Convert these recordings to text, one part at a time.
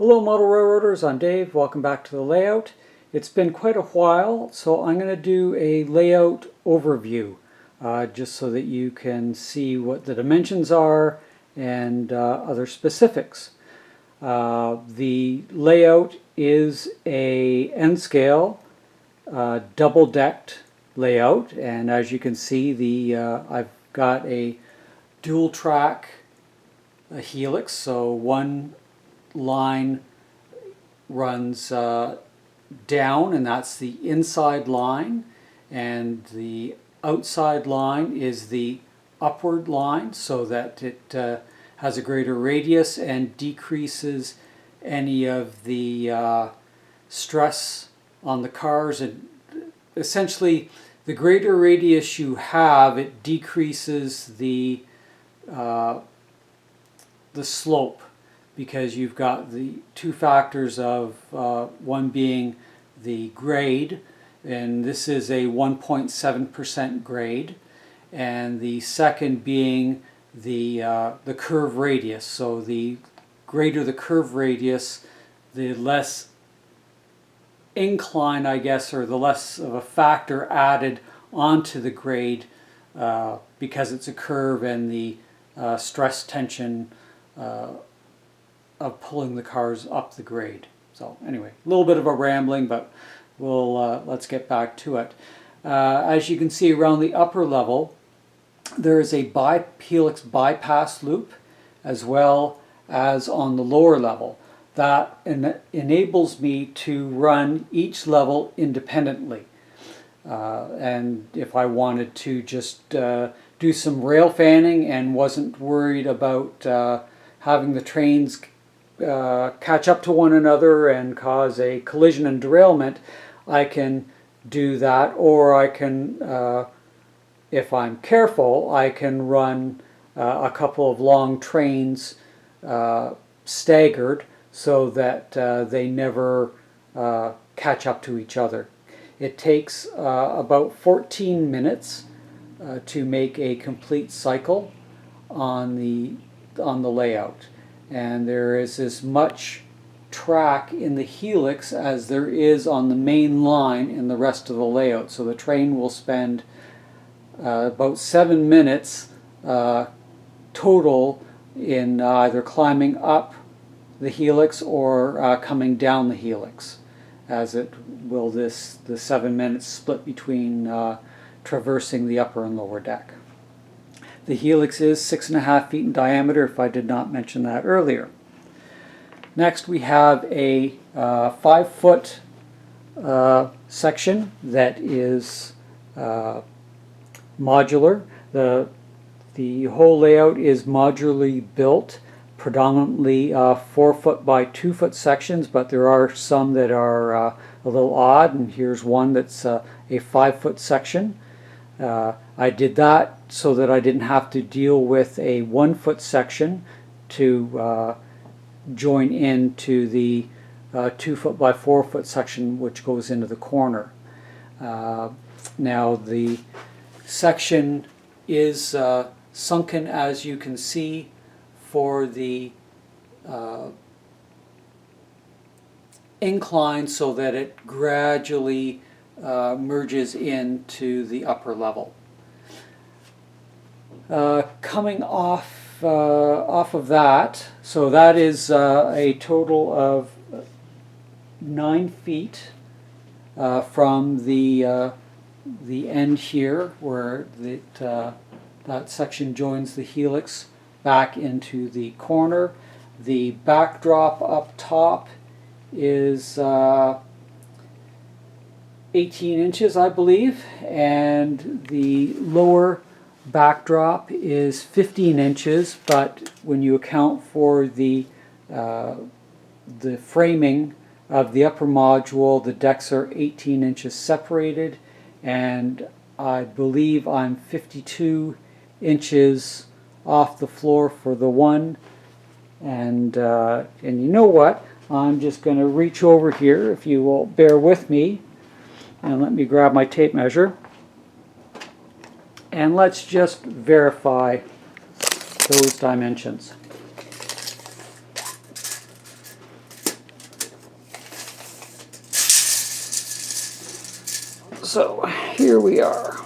Hello Model Railroaders, I'm Dave. Welcome back to the layout. It's been quite a while, so I'm going to do a layout overview just so that you can see what the dimensions are and other specifics. The layout is a N-scale double-decked layout, and as you can see, I've got a dual track helix, so one line runs down, and that's the inside line, and the outside line is the upward line, so that it has a greater radius and decreases any of the stress on the cars. And essentially, the greater radius you have, it decreases the slope, because you've got the two factors of one being the grade, and this is a 1.7% grade, and the second being the curve radius. So the greater the curve radius, the less incline, I guess, or the less of a factor added onto the grade because it's a curve, and the stress tension of pulling the cars up the grade. So anyway, a little bit of a rambling, but let's get back to it. As you can see, around the upper level, there is a helix bypass loop, as well as on the lower level. That enables me to run each level independently. And if I wanted to just do some rail fanning and wasn't worried about having the trains catch up to one another and cause a collision and derailment, I can do that, or I can, if I'm careful, I can run a couple of long trains staggered so that they never catch up to each other. It takes about 14 minutes to make a complete cycle on the layout. And there is as much track in the helix as there is on the main line in the rest of the layout. So the train will spend about 7 minutes total in either climbing up the helix or coming down the helix, as it will the 7 minutes split between traversing the upper and lower deck. The helix is 6.5 feet in diameter, if I did not mention that earlier. Next, we have a 5-foot section that is modular. The whole layout is modularly built, predominantly 4-foot by 2-foot sections, but there are some that are a little odd, and here's one that's a 5-foot section. I did that so that I didn't have to deal with a 1-foot section to join into the 2-foot by 4-foot section, which goes into the corner. Now the section is sunken, as you can see, for the incline, so that it gradually merges into the upper level. Coming off of that, so that is a total of 9 feet from the end here, where that section joins the helix back into the corner. The backdrop up top is 18 inches, I believe, and the lower backdrop is 15 inches, but when you account for the framing of the upper module, the decks are 18 inches separated, and I believe I'm 52 inches off the floor for the one. And you know what? I'm just going to reach over here, if you will bear with me, and let me grab my tape measure, and let's just verify those dimensions. So here we are.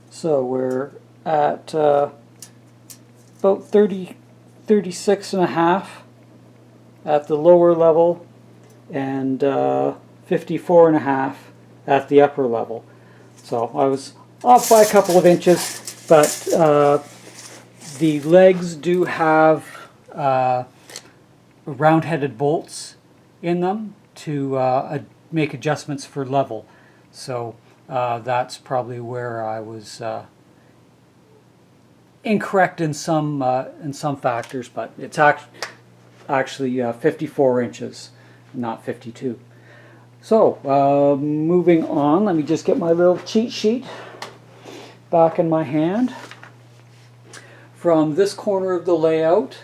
So we're at about 36 and a half at the lower level and 54 and a half at the upper level. So I was off by a couple of inches, but the legs do have round-headed bolts in them to make adjustments for level. So that's probably where I was incorrect in some factors, but it's actually 54 inches, not 52. So moving on, let me just get my little cheat sheet back in my hand. From this corner of the layout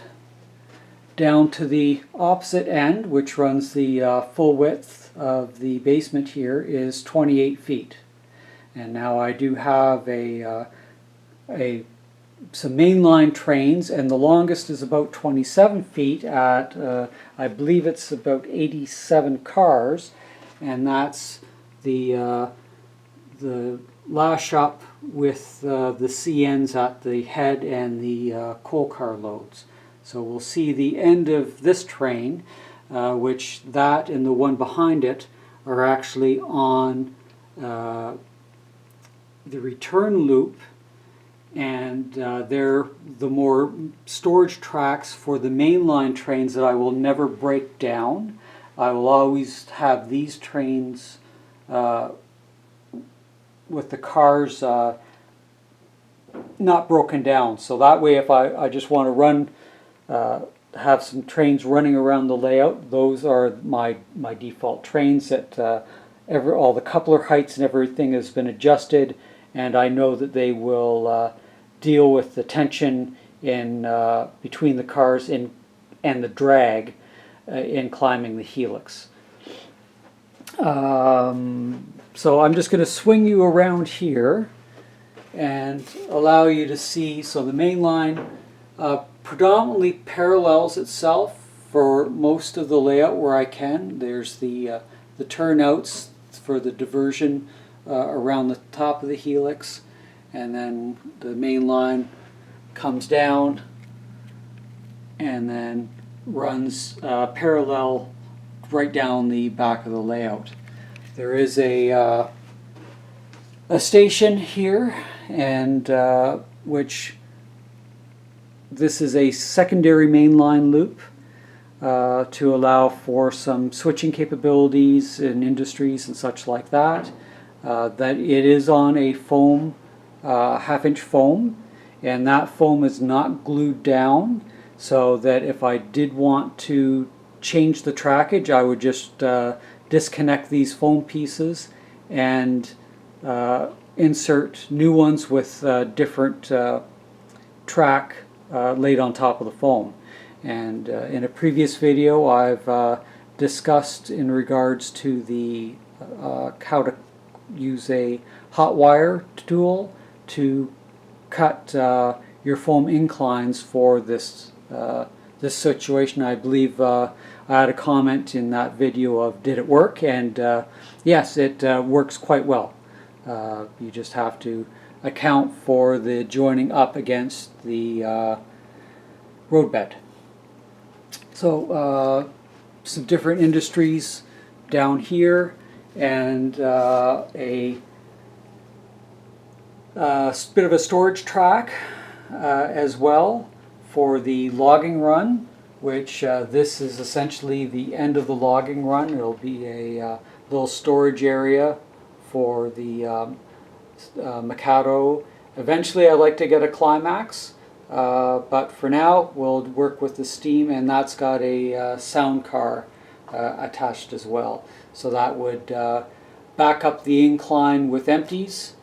down to the opposite end, which runs the full width of the basement here, is 28 feet. And now I do have some mainline trains, and the longest is about 27 feet at, I believe it's about 87 cars, and that's the lash up with the CNs at the head and the coal car loads. So we'll see the end of this train, which that and the one behind it are actually on the return loop, and they're the more storage tracks for the mainline trains that I will never break down. I will always have these trains with the cars not broken down. So that way, if I just want to run, have some trains running around the layout, those are my default trains that all the coupler heights and everything has been adjusted, and I know that they will deal with the tension in between the cars and the drag in climbing the helix. So I'm just going to swing you around here and allow you to see. So the main line predominantly parallels itself for most of the layout where I can. There's the turnouts for the diversion around the top of the helix, and then the main line comes down and then runs parallel right down the back of the layout. There is a station here, and which this is a secondary mainline loop to allow for some switching capabilities in industries and such like that. That it is on a foam, half-inch foam, and that foam is not glued down, so that if I did want to change the trackage, I would just disconnect these foam pieces and insert new ones with different track laid on top of the foam. And in a previous video I've discussed in regards to the how to use a hot wire tool to cut your foam inclines for this this situation. I believe I had a comment in that video of did it work, and yes, it works quite well. You just have to account for the joining up against the roadbed. So some different industries down here, and a bit of a storage track as well for the logging run, which this is essentially the end of the logging run. It'll be a little storage area for the Mikado. Eventually I'd like to get a climax, but for now we'll work with the steam, and that's got a sound car attached as well. So that would back up the incline with empties,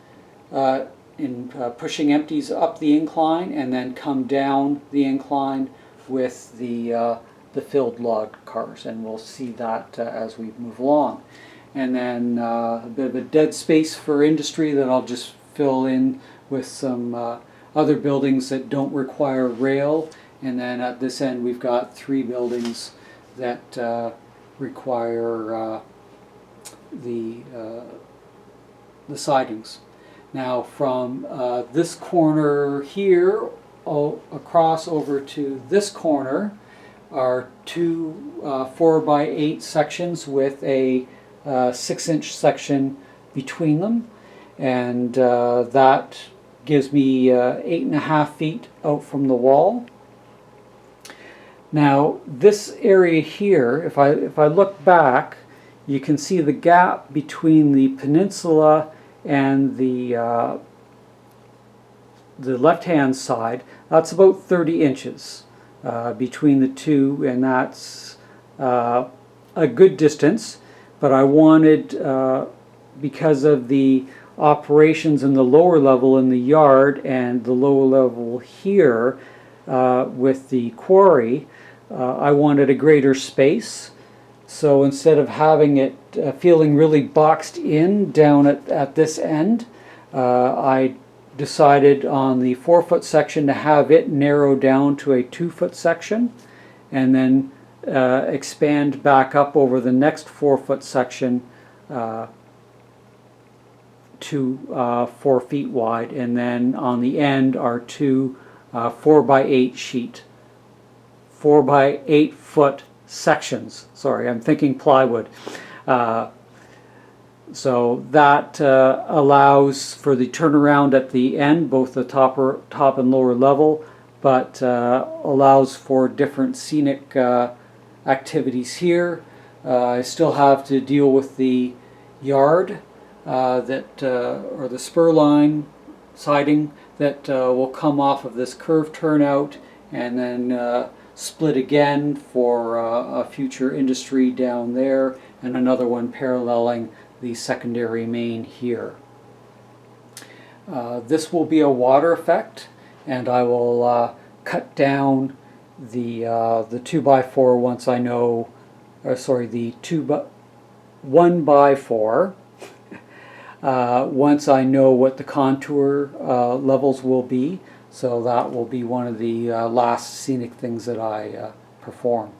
in pushing empties up the incline, and then come down the incline with the filled log cars, and we'll see that as we move along. And then a bit of a dead space for industry that I'll just fill in with some other buildings that don't require rail. And then at this end we've got 3 buildings that require the sidings. Now from this corner here across over to this corner are two 4x8 sections with a 6-inch section between them, and that gives me 8.5 feet out from the wall. Now this area here, if I look back, you can see the gap between the peninsula and the left-hand side. That's about 30 inches between the two, and that's a good distance. But I wanted, because of the operations in the lower level in the yard and the lower level here with the quarry, I wanted a greater space. So instead of having it feeling really boxed in down at this end, I decided on the 4-foot section to have it narrow down to a 2-foot section, and then expand back up over the next 4-foot section to 4 feet wide, and then on the end are two 4x8 sheet, 4x8 foot sections. Sorry, I'm thinking plywood. So that allows for the turnaround at the end, both the top and lower level, but allows for different scenic activities here. I still have to deal with the yard or the spur line siding that will come off of this curved turnout and then split again for a future industry down there, and another one paralleling the secondary main here. This will be a water effect, and I will cut down the 2x4 once I know, the 1x4 once I know what the contour levels will be. So that will be one of the last scenic things that I perform.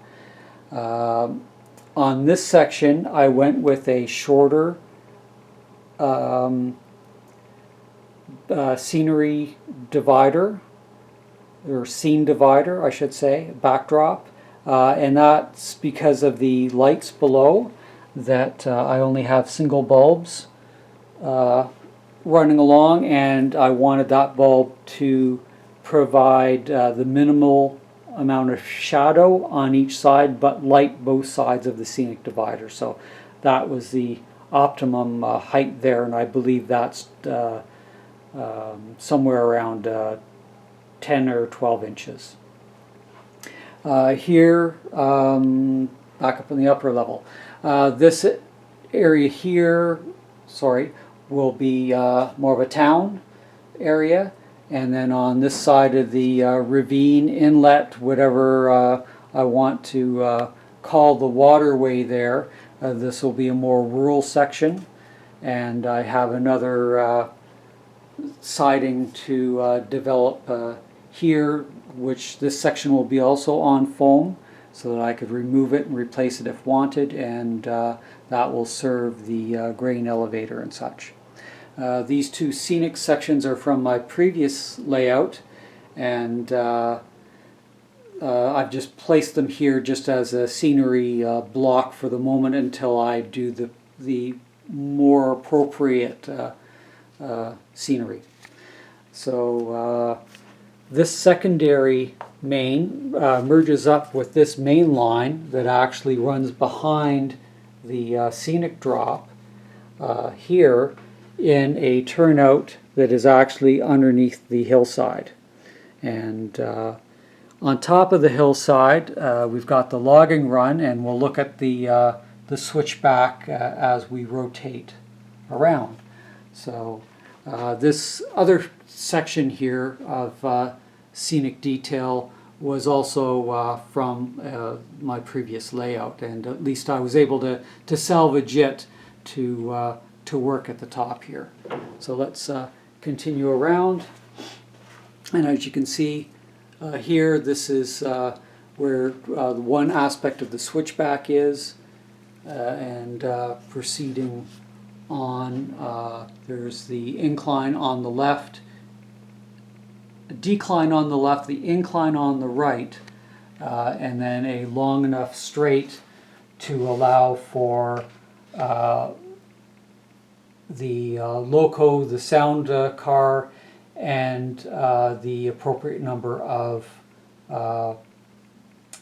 On this section, I went with a shorter scenery divider, or scene divider, I should say, backdrop, and that's because of the lights below, that I only have single bulbs running along, and I wanted that bulb to provide the minimal amount of shadow on each side but light both sides of the scenic divider. So that was the optimum height there, and I believe that's somewhere around 10 or 12 inches. Here, back up in the upper level, this area here, will be more of a town area, and then on this side of the ravine inlet, whatever I want to call the waterway there, this will be a more rural section, and I have another siding to develop here, which this section will be also on foam, so that I could remove it and replace it if wanted, and that will serve the grain elevator and such. These two scenic sections are from my previous layout, and I've just placed them here just as a scenery block for the moment until I do the more appropriate scenery. So this secondary main merges up with this main line that actually runs behind the scenic drop here in a turnout that is actually underneath the hillside. And on top of the hillside we've got the logging run, and we'll look at the switchback as we rotate around. So this other section here of scenic detail was also from my previous layout, and at least I was able to salvage it to work at the top here. So let's continue around, and as you can see here, this is where one aspect of the switchback is. and proceeding on. There's the incline on the left, a decline on the left, the incline on the right, and then a long enough straight to allow for the loco, the sound car, and the appropriate number of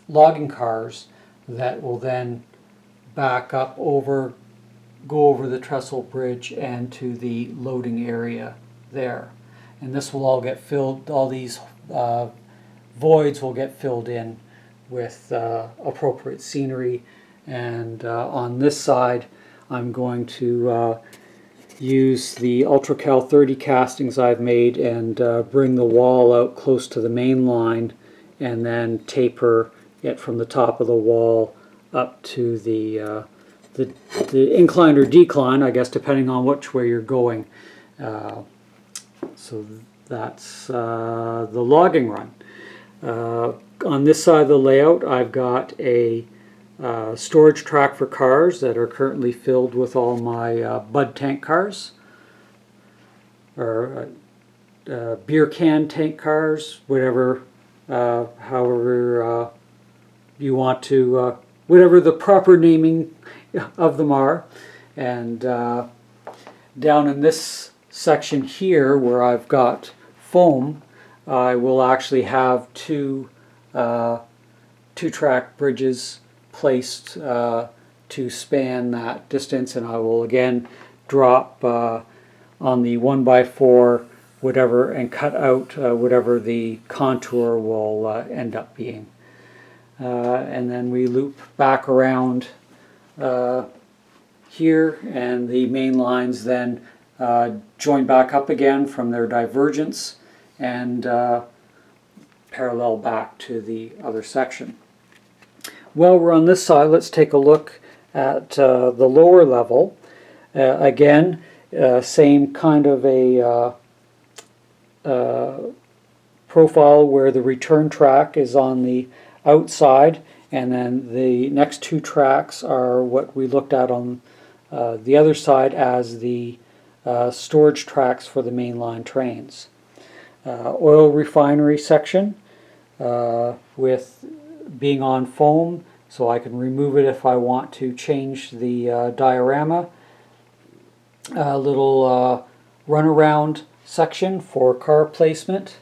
logging cars that will then back up over, go over the trestle bridge and to the loading area there. And this will all get filled, all these voids will get filled in with appropriate scenery. And on this side, I'm going to use the UltraCal 30 castings I've made and bring the wall out close to the main line and then taper it from the top of the wall up to the incline or decline, I guess, depending on which way you're going. So that's the logging run. On this side of the layout, I've got a storage track for cars that are currently filled with all my bud tank cars, or beer can tank cars, whatever, however you want to, whatever the proper naming of them are. And down in this section here where I've got foam, I will actually have two track bridges placed to span that distance, and I will again drop on the 1x4 whatever and cut out whatever the contour will end up being. And then we loop back around here, and the main lines then join back up again from their divergence and parallel back to the other section. While we're on this side, let's take a look at the lower level. Again, same kind of a profile where the return track is on the outside, and then the next two tracks are what we looked at on the other side as the storage tracks for the mainline trains. Oil refinery section with being on foam, so I can remove it if I want to change the diorama. A little runaround section for car placement,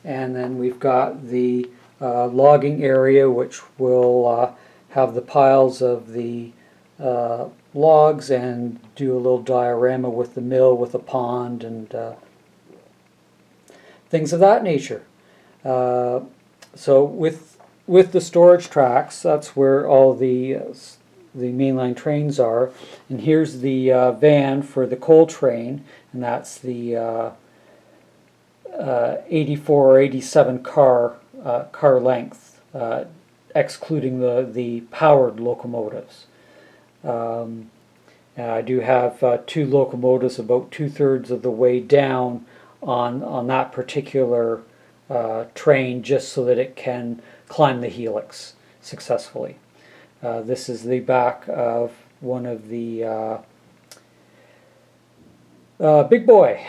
and then we've got the logging area, which will have the piles of the logs and do a little diorama with the mill with a pond and things of that nature. So with the storage tracks, that's where all the mainline trains are. And here's the van for the coal train, and that's the 84 or 87 car length, excluding the powered locomotives. And I do have two locomotives about 2/3 of the way down on that particular train, just so that it can climb the helix successfully. This is the back of one of the big boy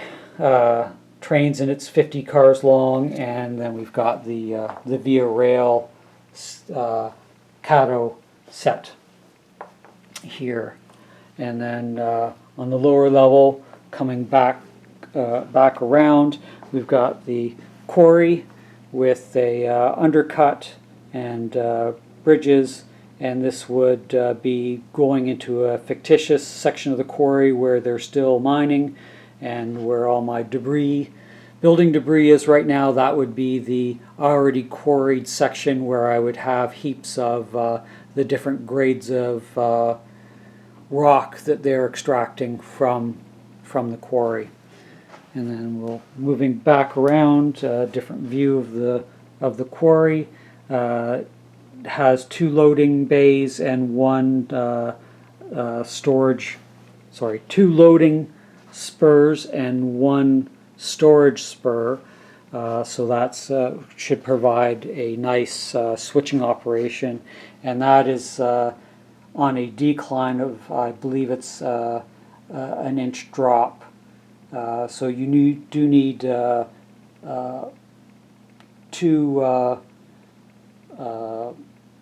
trains, and it's 50 cars long, and then we've got the Via Rail Cato set here. And then on the lower level, coming back around, we've got the quarry with a undercut and bridges, and this would be going into a fictitious section of the quarry where they're still mining, and where all my debris, building debris is right now. That would be the already quarried section where I would have heaps of the different grades of rock that they're extracting from the quarry. And then we'll moving back around, different view of the quarry. Has two loading bays and one two loading spurs and one storage spur. So that's should provide a nice switching operation, and that is on a decline of, I believe it's an inch drop. So you do need two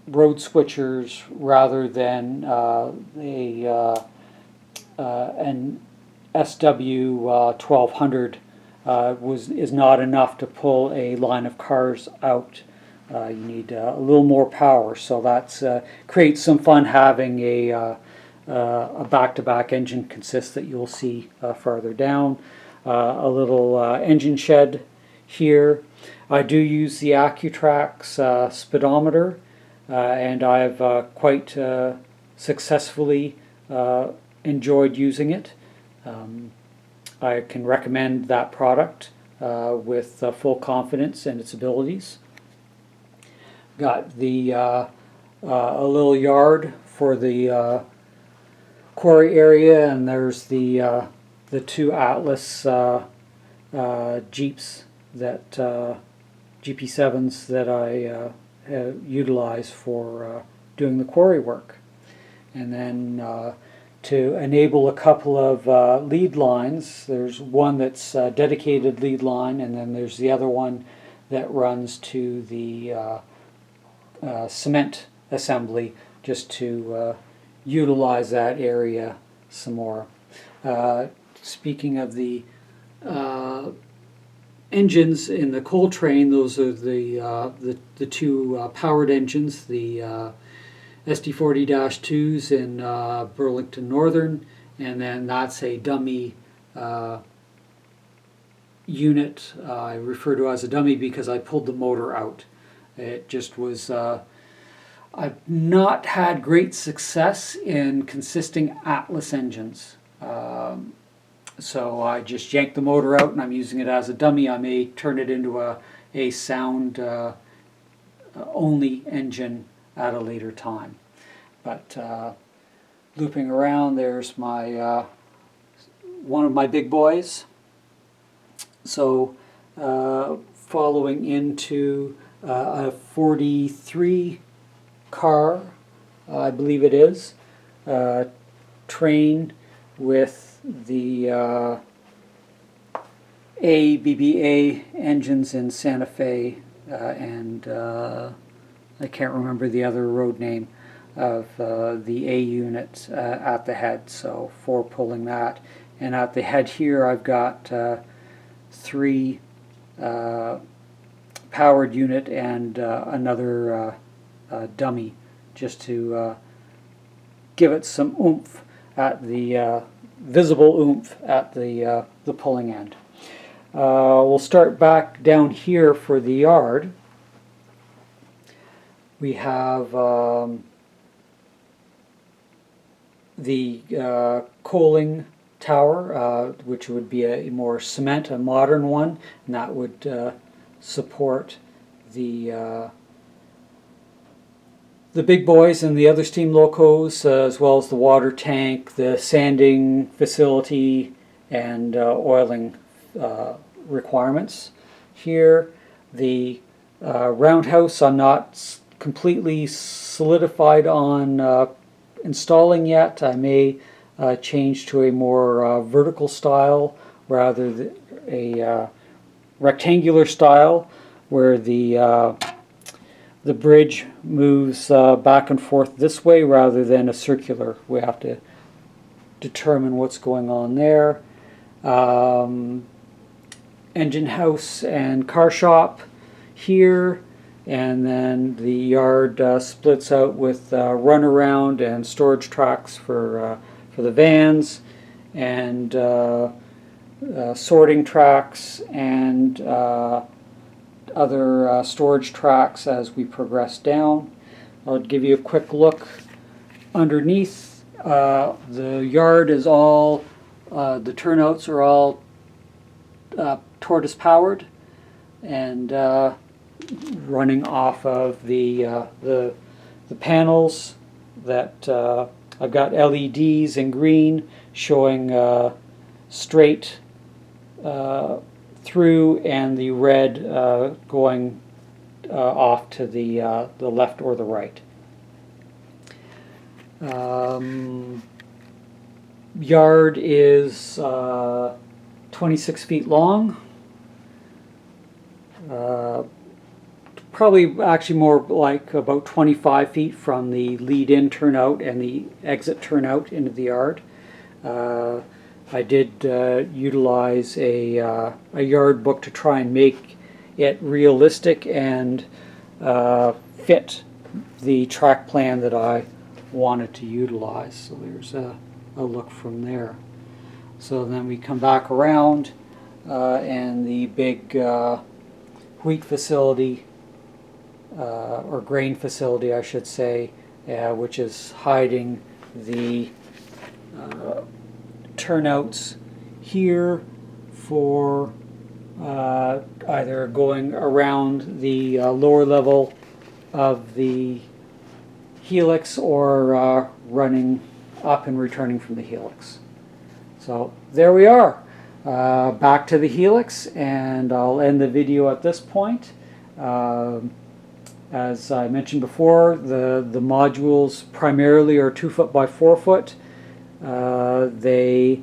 road switchers rather than an SW 1200 is not enough to pull a line of cars out. You need a little more power, so that's creates some fun having a back-to-back engine consist that you'll see farther down. A little engine shed here. I do use the Accutrax speedometer, and I've quite successfully enjoyed using it. I can recommend that product with full confidence in its abilities. Got the a little yard for the quarry area, and there's the two Atlas Jeeps that GP7s that I utilize for doing the quarry work. And then to enable a couple of lead lines, there's one that's a dedicated lead line, and then there's the other one that runs to the cement assembly, just to utilize that area some more. Speaking of the engines in the coal train, those are the two powered engines, the SD40-2s in Burlington Northern, and then that's a dummy unit. I refer to it as a dummy because I pulled the motor out. It just was, I've not had great success in consisting Atlas engines. So I just yanked the motor out and I'm using it as a dummy. I may turn it into a sound only engine at a later time. But looping around, there's my one of my big boys. So following into a 43 car, I believe it is, train with the ABBA engines in Santa Fe, and I can't remember the other road name of the A unit at the head, so for pulling that. And at the head here I've got three powered unit and another dummy, just to give it some oomph at the visible oomph at the pulling end. We'll start back down here for the yard. We have the coaling tower, which would be a more cement, a modern one, and that would support the big boys and the other steam locos, as well as the water tank, the sanding facility, and oiling requirements. Here, the roundhouse I'm not completely solidified on installing yet. I may change to a more vertical style rather than a rectangular style, where the bridge moves back and forth this way rather than a circular. We have to determine what's going on there. Engine house and car shop here, and then the yard splits out with runaround and storage tracks for the vans, and sorting tracks and other storage tracks as we progress down. I'll give you a quick look underneath. The yard is all, the turnouts are all tortoise powered and running off of the panels that I've got LEDs in green showing straight through, and the red going off to the left or the right. Yard is 26 feet long. Probably actually more like about 25 feet from the lead-in turnout and the exit turnout into the yard. I did utilize a yard book to try and make it realistic and fit the track plan that I wanted to utilize. So there's a look from there. So then we come back around and the big wheat facility, or grain facility I should say, which is hiding the turnouts here for either going around the lower level of the helix or running up and returning from the helix. So there we are, back to the helix, and I'll end the video at this point. As I mentioned before, the modules primarily are 2 foot by 4 foot. They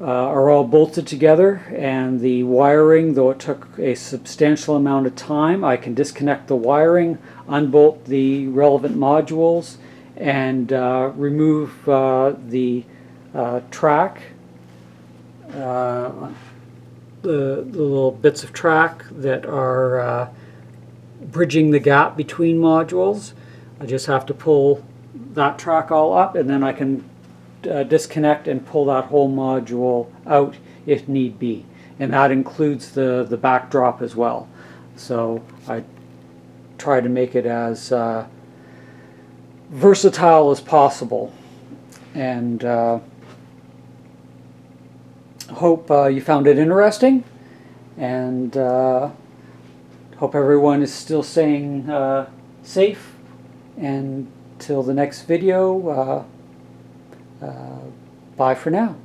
are all bolted together, and the wiring, though it took a substantial amount of time, I can disconnect the wiring, unbolt the relevant modules, and remove the track, the little bits of track that are bridging the gap between modules. I just have to pull that track all up, and then I can disconnect and pull that whole module out if need be, and that includes the backdrop as well. So I try to make it as versatile as possible, and hope you found it interesting, and hope everyone is still staying safe. And till the next video, bye for now.